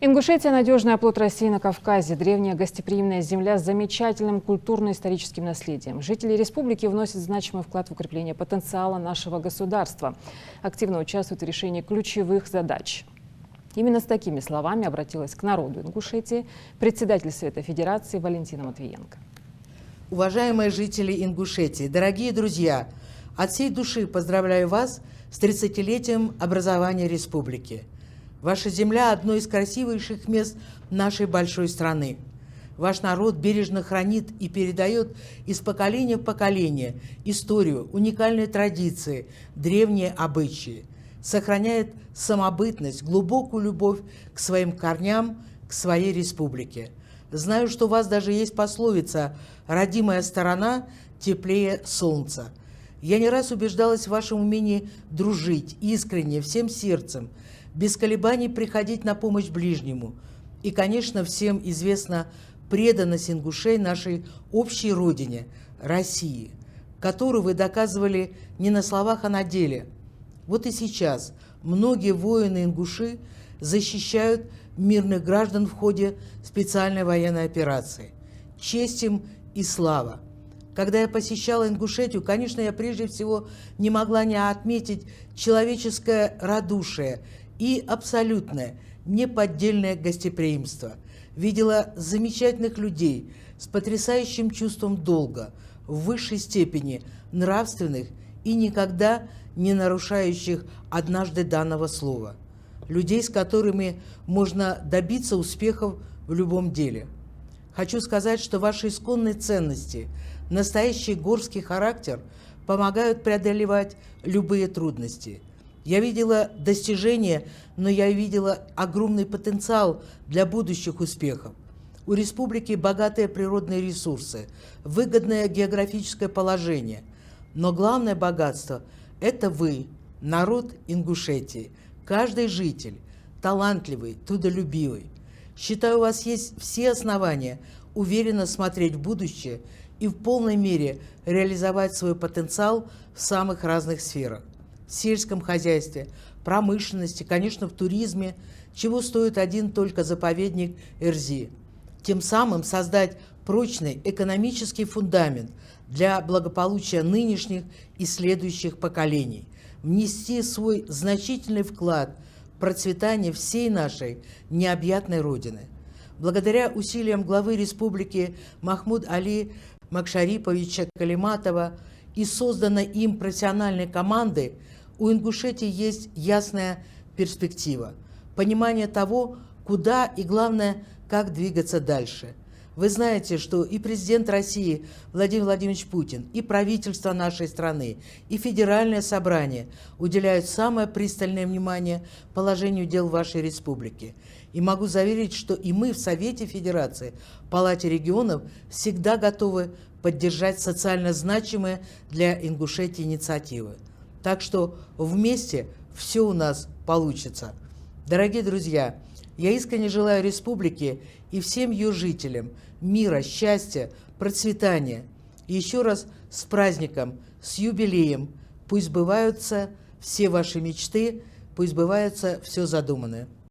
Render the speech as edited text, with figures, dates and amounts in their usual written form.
Ингушетия – надежный оплот России на Кавказе, древняя гостеприимная земля с замечательным культурно-историческим наследием. Жители республики вносят значимый вклад в укрепление потенциала нашего государства, активно участвуют в решении ключевых задач. Именно с такими словами обратилась к народу Ингушетии председатель Совета Федерации Валентина Матвиенко. Уважаемые жители Ингушетии, дорогие друзья, от всей души поздравляю вас с 30-летием образования республики. Ваша земля – одно из красивейших мест нашей большой страны. Ваш народ бережно хранит и передает из поколения в поколение историю, уникальные традиции, древние обычаи. Сохраняет самобытность, глубокую любовь к своим корням, к своей республике. Знаю, что у вас даже есть пословица «Родимая сторона теплее солнца». Я не раз убеждалась в вашем умении дружить искренне, всем сердцем, без колебаний приходить на помощь ближнему. И, конечно, всем известна преданность ингушей нашей общей родине, России, которую вы доказывали не на словах, а на деле. Вот и сейчас многие воины-ингуши защищают мирных граждан в ходе специальной военной операции. Честь им и слава! Когда я посещала Ингушетию, конечно, я прежде всего не могла не отметить человеческое радушие и абсолютное, неподдельное гостеприимство. Видела замечательных людей с потрясающим чувством долга, в высшей степени нравственных и никогда не нарушающих однажды данного слова. Людей, с которыми можно добиться успехов в любом деле. Хочу сказать, что ваши исконные ценности, настоящий горский характер помогают преодолевать любые трудности. Я видела достижения, но я видела огромный потенциал для будущих успехов. У республики богатые природные ресурсы, выгодное географическое положение. Но главное богатство – это вы, народ Ингушетии, каждый житель, талантливый, трудолюбивый. Считаю, у вас есть все основания уверенно смотреть в будущее и в полной мере реализовать свой потенциал в самых разных сферах. В сельском хозяйстве, промышленности, конечно, в туризме, чего стоит один только заповедник Эрзи. Тем самым создать прочный экономический фундамент для благополучия нынешних и следующих поколений, внести свой значительный вклад в процветание всей нашей необъятной Родины. Благодаря усилиям главы республики Махмуд-Али Макшариповича Калиматова и созданной им профессиональной команды у Ингушетии есть ясная перспектива, понимание того, куда и, главное, как двигаться дальше. Вы знаете, что и президент России Владимир Владимирович Путин, и правительство нашей страны, и Федеральное собрание уделяют самое пристальное внимание положению дел вашей республики. И могу заверить, что и мы в Совете Федерации, в Палате регионов всегда готовы поддержать социально значимые для Ингушетии инициативы. Так что вместе все у нас получится. Дорогие друзья, я искренне желаю республике и всем ее жителям мира, счастья, процветания. И еще раз с праздником, с юбилеем. Пусть сбываются все ваши мечты, пусть сбывается все задуманное.